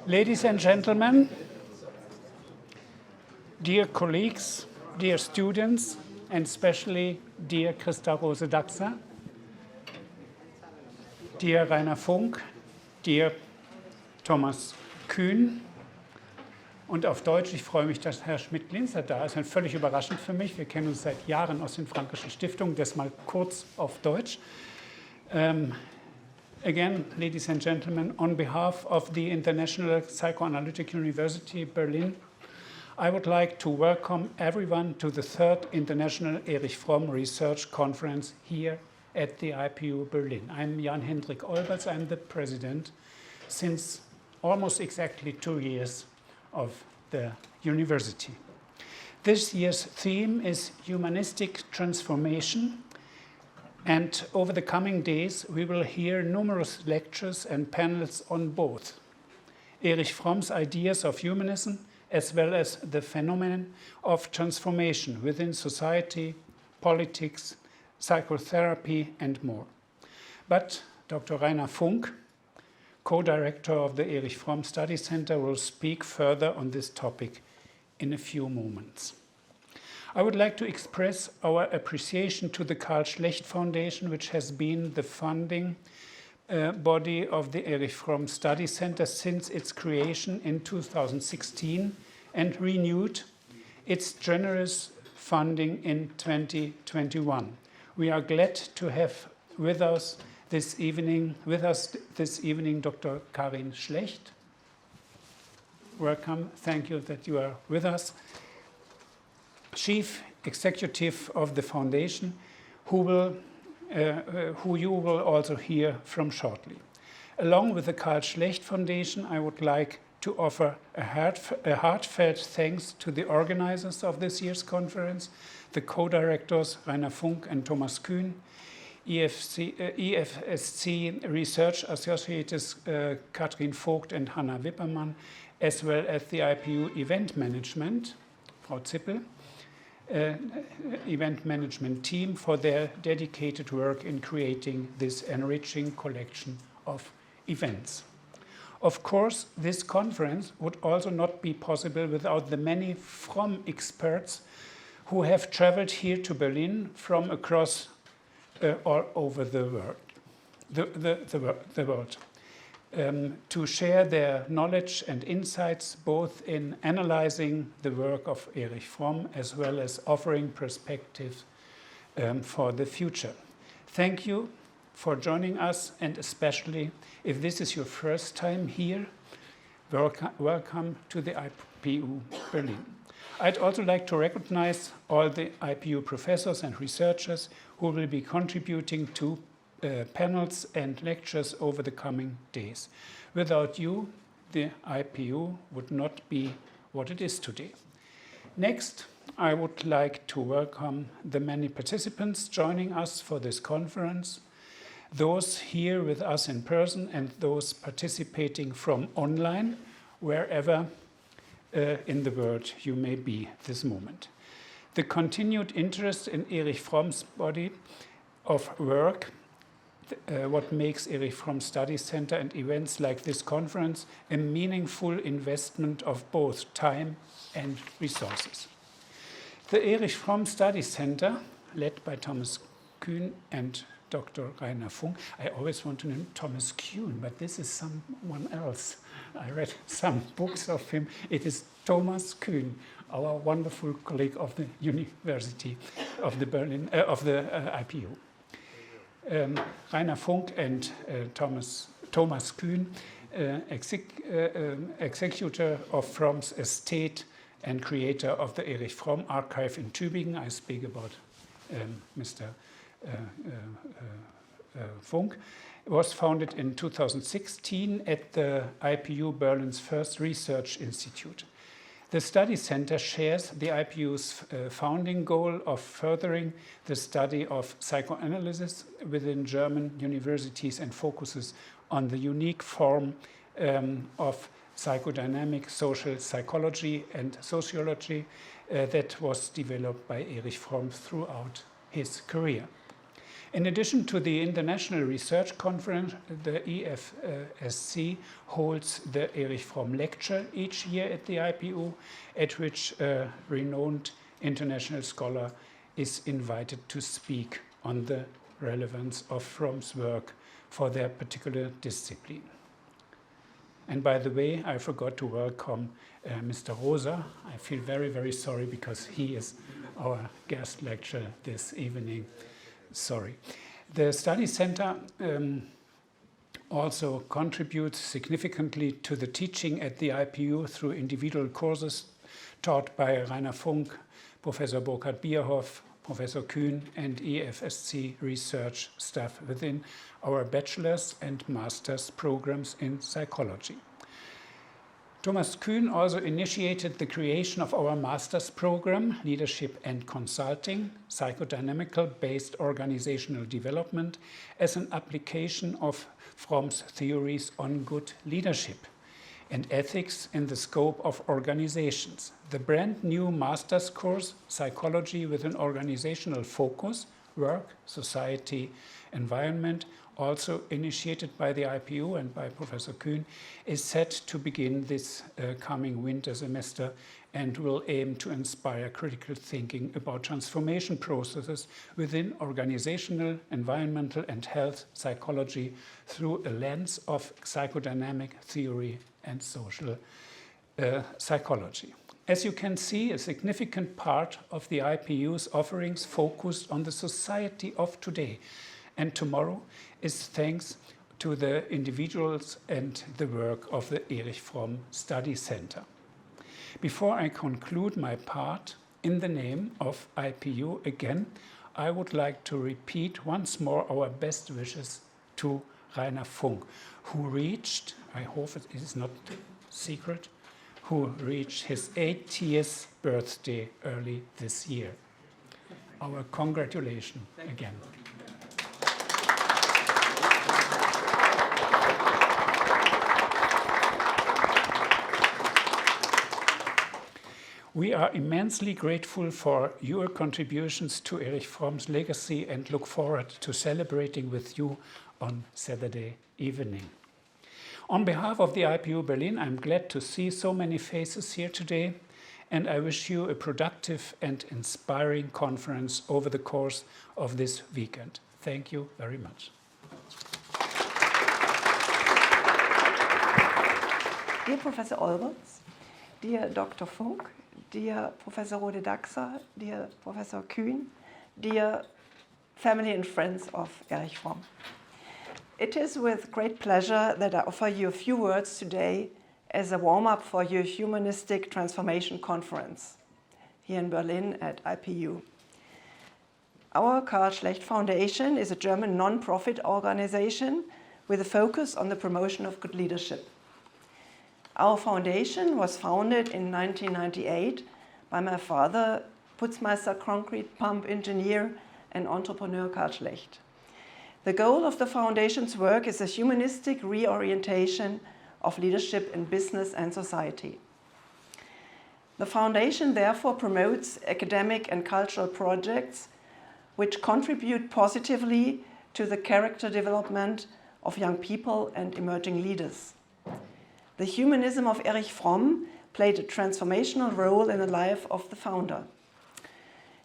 Ladies and gentlemen, dear colleagues, dear students, and especially dear Christa Rose-Daxer, dear Rainer Funk, dear Thomas Kühn und auf Deutsch, ich freue mich, dass Herr Schmidt-Glinzer da ist, völlig überraschend für mich. Wir kennen uns seit Jahren aus den Frankischen Stiftungen, das mal kurz auf Deutsch. Again, ladies and gentlemen, on behalf of the International Psychoanalytic University, Berlin, I would like to welcome everyone to the third International Erich Fromm Research Conference here at the IPU Berlin. I'm Jan-Hendrik Olbertz. I'm the president since almost exactly 2 years of the university. This year's theme is Humanistic Transformation. And over the coming days, we will hear numerous lectures and panels on both Erich Fromm's ideas of humanism, as well as the phenomenon of transformation within society, politics, psychotherapy, and more. But Dr. Rainer Funk, co-director of the Erich Fromm Study Center, will speak further on this topic in a few moments. I would like to express our appreciation to the Karl Schlecht Foundation, which has been the funding body of the Erich Fromm Study Center since its creation in 2016 and renewed its generous funding in 2021. We are glad to have with us this evening Dr. Karl Schlecht. Welcome. Thank you that you are with us. Chief Executive of the Foundation, who you will also hear from shortly. Along with the Karl Schlecht Foundation, I would like to offer a heartfelt thanks to the organizers of this year's conference, the co-directors Rainer Funk and Thomas Kühn, EFSC Research Associates Katrin Vogt and Hanna Wippermann, as well as the IPU Event Management, Frau Zippel, event management team for their dedicated work in creating this enriching collection of events. Of course, this conference would also not be possible without the many Fromm experts who have traveled here to Berlin from across all over the world. To share their knowledge and insights both in analyzing the work of Erich Fromm as well as offering perspectives for the future. Thank you for joining us, and especially if this is your first time here, welcome to the IPU Berlin. I'd also like to recognize all the IPU professors and researchers who will be contributing to panels and lectures over the coming days. Without you, the IPU would not be what it is today. Next, I would like to welcome the many participants joining us for this conference, those here with us in person and those participating from online, wherever in the world you may be this moment. The continued interest in Erich Fromm's body of work what makes Erich Fromm Study Center and events like this conference a meaningful investment of both time and resources. The Erich Fromm Study Center, led by Thomas Kühn and Dr. Rainer Funk. I always want to name Thomas Kühn, but this is someone else. I read some books of him. It is Thomas Kühn, our wonderful colleague of the University of the Berlin IPU. Rainer Funk and Thomas Kühn, executor of Fromm's estate and creator of the Erich Fromm Archive in Tübingen. I speak about Mr. Funk. It was founded in 2016 at the IPU Berlin's first research institute. The study center shares the IPU's founding goal of furthering the study of psychoanalysis within German universities and focuses on the unique form of psychodynamic social psychology and sociology that was developed by Erich Fromm throughout his career. In addition to the International Research Conference, the EFSC holds the Erich Fromm Lecture each year at the IPU, at which a renowned international scholar is invited to speak on the relevance of Fromm's work for their particular discipline. And by the way, I forgot to welcome Mr. Rosa. I feel very, very sorry because he is our guest lecturer this evening. Sorry. The study center also contributes significantly to the teaching at the IPU through individual courses taught by Rainer Funk, Professor Burkhard Bierhoff, Professor Kühn, and EFSC research staff within our bachelor's and master's programs in psychology. Thomas Kühn also initiated the creation of our master's program, Leadership and Consulting, Psychodynamical-Based Organizational Development, as an application of Fromm's theories on good leadership and ethics in the scope of organizations. The brand new master's course, Psychology with an Organizational Focus, Work, Society, Environment, also initiated by the IPU and by Professor Kühn, is set to begin this coming winter semester and will aim to inspire critical thinking about transformation processes within organizational, environmental, and health psychology through a lens of psychodynamic theory and social psychology. As you can see, a significant part of the IPU's offerings focused on the society of today and tomorrow is thanks to the individuals and the work of the Erich Fromm Study Center. Before I conclude my part, in the name of IPU again, I would like to repeat once more our best wishes to Rainer Funk, who reached, I hope it is not secret, who reached his 80th birthday early this year. Our congratulations again. We are immensely grateful for your contributions to Erich Fromm's legacy and look forward to celebrating with you on Saturday evening. On behalf of the IPU Berlin, I'm glad to see so many faces here today, and I wish you a productive and inspiring conference over the course of this weekend. Thank you very much. Dear Professor Olbertz, dear Dr. Funk, dear Professor Rode-Daxer, dear Professor Kühn, dear family and friends of Erich Fromm. It is with great pleasure that I offer you a few words today as a warm-up for your Humanistic Transformation Conference here in Berlin at IPU. Our Karl Schlecht Foundation is a German non-profit organization with a focus on the promotion of good leadership. Our foundation was founded in 1998 by my father, Putzmeister concrete pump engineer and entrepreneur Karl Schlecht. The goal of the foundation's work is a humanistic reorientation of leadership in business and society. The foundation therefore promotes academic and cultural projects which contribute positively to the character development of young people and emerging leaders. The humanism of Erich Fromm played a transformational role in the life of the founder.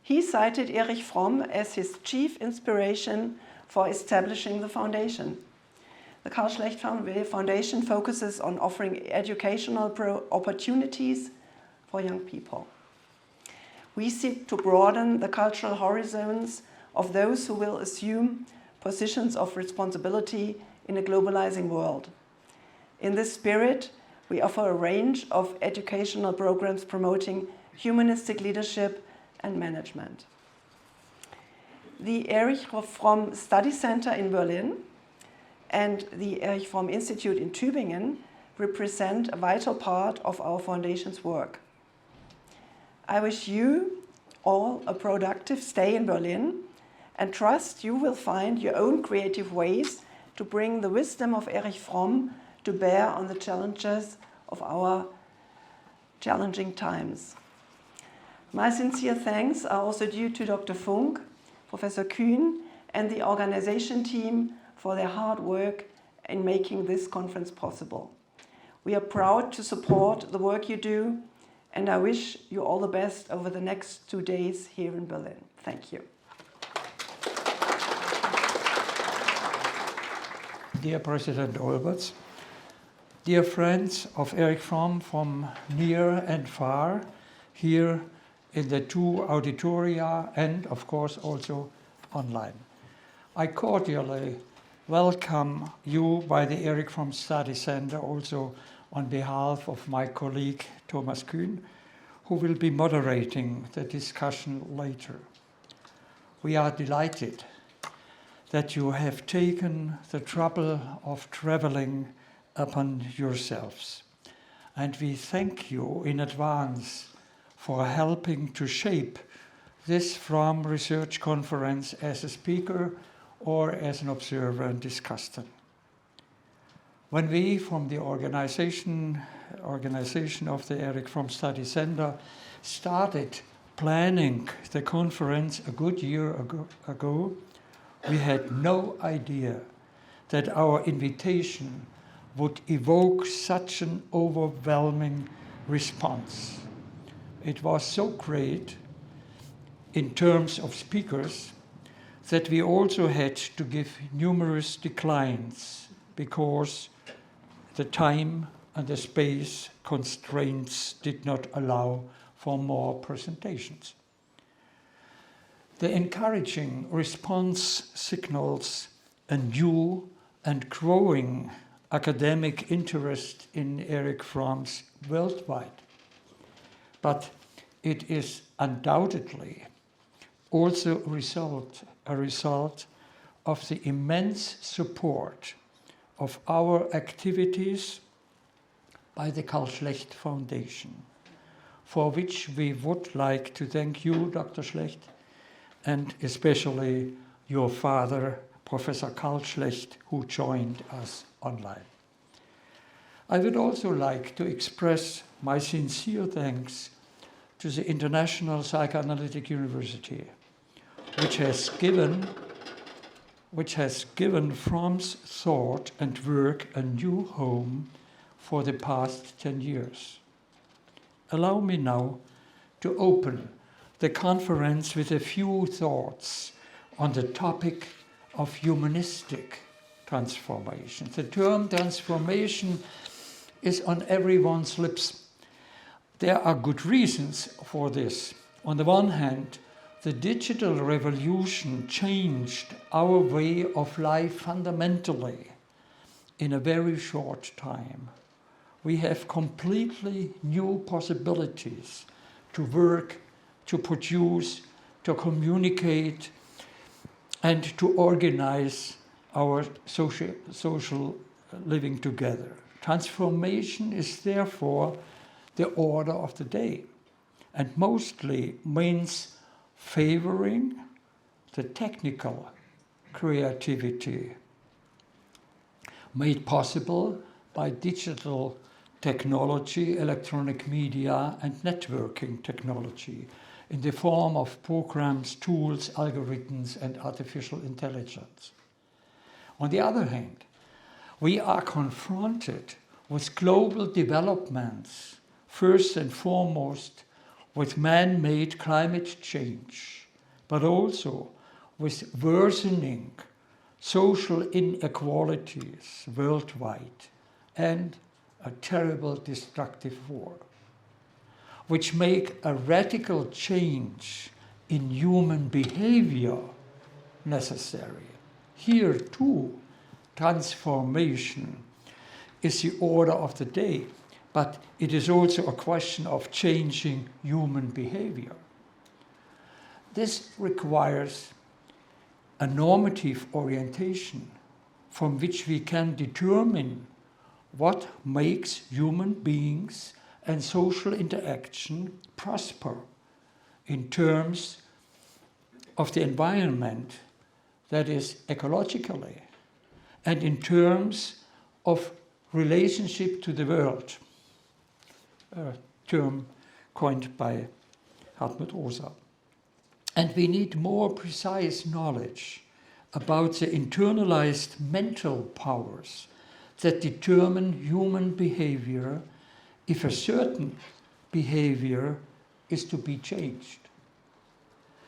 He cited Erich Fromm as his chief inspiration for establishing the foundation. The Karl Schlecht Foundation focuses on offering educational opportunities for young people. We seek to broaden the cultural horizons of those who will assume positions of responsibility in a globalizing world. In this spirit, we offer a range of educational programs promoting humanistic leadership and management. The Erich Fromm Study Center in Berlin and the Erich Fromm Institute in Tübingen represent a vital part of our foundation's work. I wish you all a productive stay in Berlin and trust you will find your own creative ways to bring the wisdom of Erich Fromm to bear on the challenges of our challenging times. My sincere thanks are also due to Dr. Funk, Professor Kühn, and the organization team for their hard work in making this conference possible. We are proud to support the work you do, and I wish you all the best over the next 2 days here in Berlin. Thank you. Dear President Olbertz, dear friends of Erich Fromm from near and far, here in the 2 auditoria and of course also online. I cordially welcome you by the Erich Fromm Study Center, also on behalf of my colleague Thomas Kühn, who will be moderating the discussion later. We are delighted that you have taken the trouble of traveling upon yourselves. And we thank you in advance for helping to shape this Fromm Research Conference as a speaker or as an observer and discussant. When we, from the organization of the Erich Fromm Study Center, started planning the conference a good year ago, we had no idea that our invitation would evoke such an overwhelming response. It was so great in terms of speakers that we also had to give numerous declines because the time and the space constraints did not allow for more presentations. The encouraging response signals a new and growing academic interest in Erich Fromm's worldwide. But it is undoubtedly also a result of the immense support of our activities by the Karl Schlecht Foundation, for which we would like to thank you, Dr. Schlecht, and especially your father, Professor Karl Schlecht, who joined us online. I would also like to express my sincere thanks to the International Psychoanalytic University, which has given Fromm's thought and work a new home for the past 10 years. Allow me now to open the conference with a few thoughts on the topic of humanistic transformation. The term transformation is on everyone's lips. There are good reasons for this. On the one hand, the digital revolution changed our way of life fundamentally in a very short time. We have completely new possibilities to work, to produce, to communicate, and to organize our social living together. Transformation is therefore the order of the day, and mostly means favoring the technical creativity made possible by digital technology, electronic media, and networking technology in the form of programs, tools, algorithms, and artificial intelligence. On the other hand, we are confronted with global developments, first and foremost with man-made climate change, but also with worsening social inequalities worldwide and a terrible destructive war, which make a radical change in human behavior necessary. Here too, transformation is the order of the day, but it is also a question of changing human behavior. This requires a normative orientation from which we can determine what makes human beings and social interaction prosper in terms of the environment, that is ecologically, and in terms of relationship to the world, a term coined by Hartmut Rosa. And we need more precise knowledge about the internalized mental powers that determine human behavior if a certain behavior is to be changed.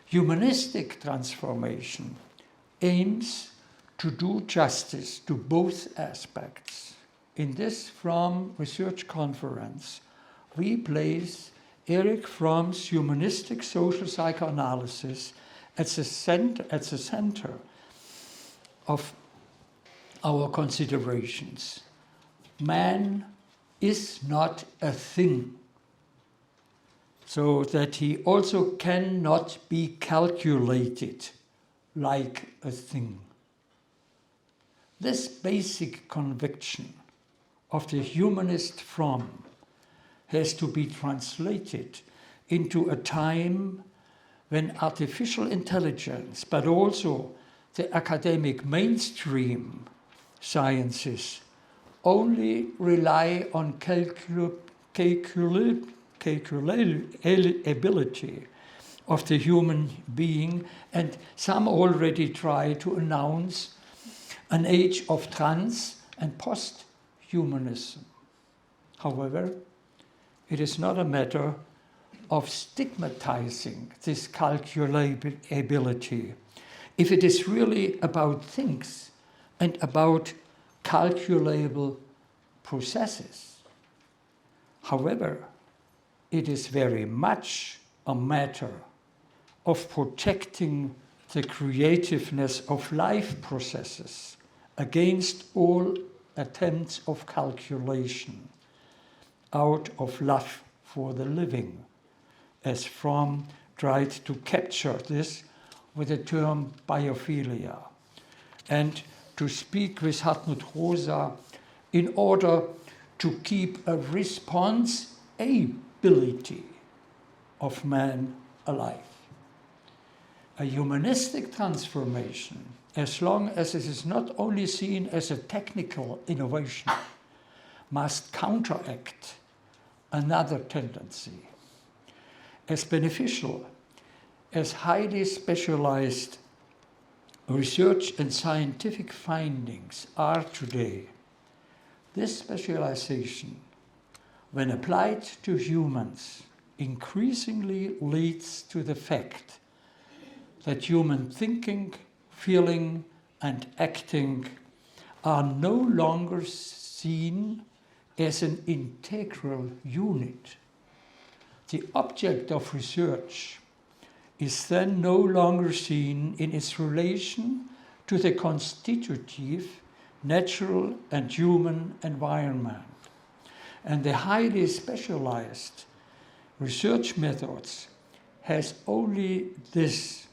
Humanistic transformation aims to do justice to both aspects. In this Fromm Research Conference, we place Erich Fromm's humanistic social psychoanalysis at the center of our considerations. Man is not a thing, so that he also cannot be calculated like a thing. This basic conviction of the humanist Fromm has to be translated into a time when artificial intelligence, but also the academic mainstream sciences, only rely on calculability of the human being, and some already try to announce an age of trans and post-humanism. However, it is not a matter of stigmatizing this calculability if it is really about things and about calculable processes. However, it is very much a matter of protecting the creativeness of life processes against all attempts of calculation out of love for the living, as Fromm tried to capture this with the term biophilia. And to speak with Hartmut Rosa, in order to keep a responsibility of man alive. A humanistic transformation, as long as it is not only seen as a technical innovation, must counteract another tendency. As beneficial as highly specialized research and scientific findings are today, this specialization, when applied to humans, increasingly leads to the fact that human thinking, feeling, and acting are no longer seen as an integral unit. The object of research is then no longer seen in its relation to the constitutive, natural, and human environment. And the highly specialized research methods has only this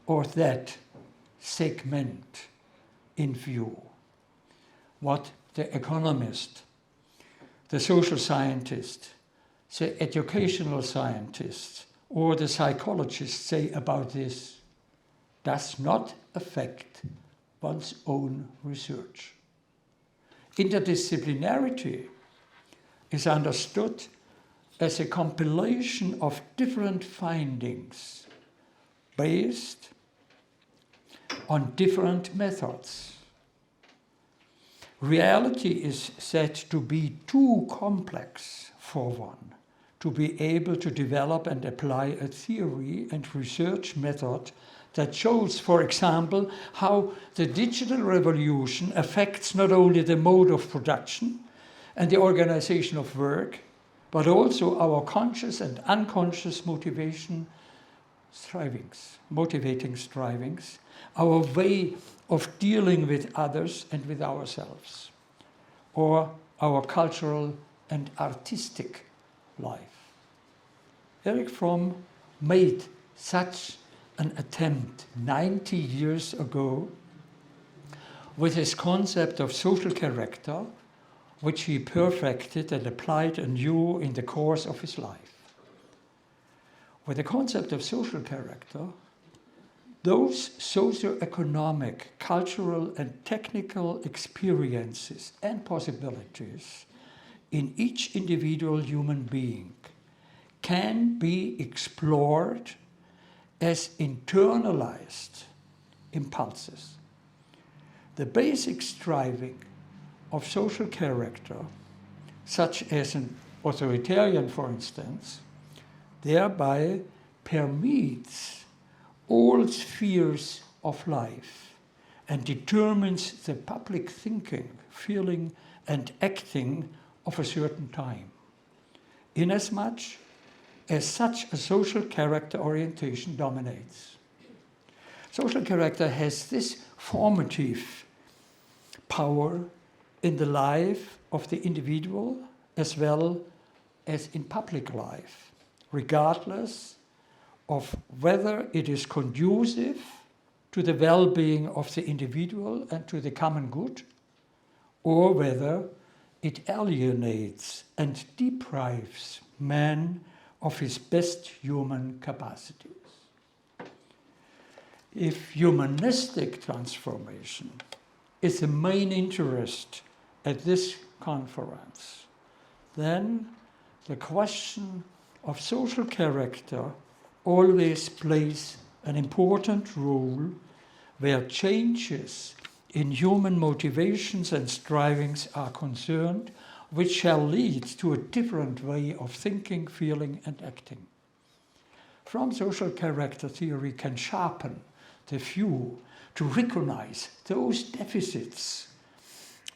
or that segment in view. What the economist, the social scientist, the educational scientist, or the psychologist say about this does not affect one's own research. Interdisciplinarity is understood as a compilation of different findings based on different methods. Reality is said to be too complex for one to be able to develop and apply a theory and research method that shows, for example, how the digital revolution affects not only the mode of production and the organization of work, but also our conscious and unconscious motivating strivings, our way of dealing with others and with ourselves, or our cultural and artistic life. Erich Fromm made such an attempt 90 years ago with his concept of social character, which he perfected and applied anew in the course of his life. with the concept of social character, those socioeconomic, cultural, and technical experiences and possibilities in each individual human being can be explored as internalized impulses. The basic striving of social character, such as an authoritarian, for instance, thereby permeates all spheres of life and determines the public thinking, feeling, and acting of a certain time, inasmuch as such a social character orientation dominates. Social character has this formative power in the life of the individual as well as in public life, regardless of whether it is conducive to the well-being of the individual and to the common good, or whether it alienates and deprives man of his best human capacities. If humanistic transformation is the main interest at this conference, then the question of social character always plays an important role where changes in human motivations and strivings are concerned, which shall lead to a different way of thinking, feeling, and acting. From social character theory can sharpen the view to recognize those deficits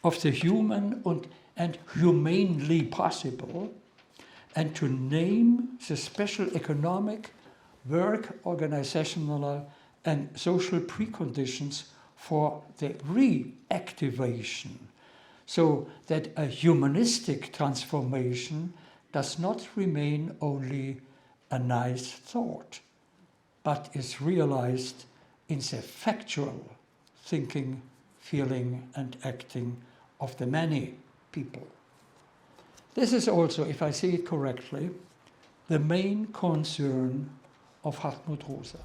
of the human and humanely possible, and to name the special economic, work, organizational, and social preconditions for the reactivation, so that a humanistic transformation does not remain only a nice thought, but is realized in the factual thinking, feeling, and acting of the many people. This is also, if I see it correctly, the main concern of Hartmut Rosa.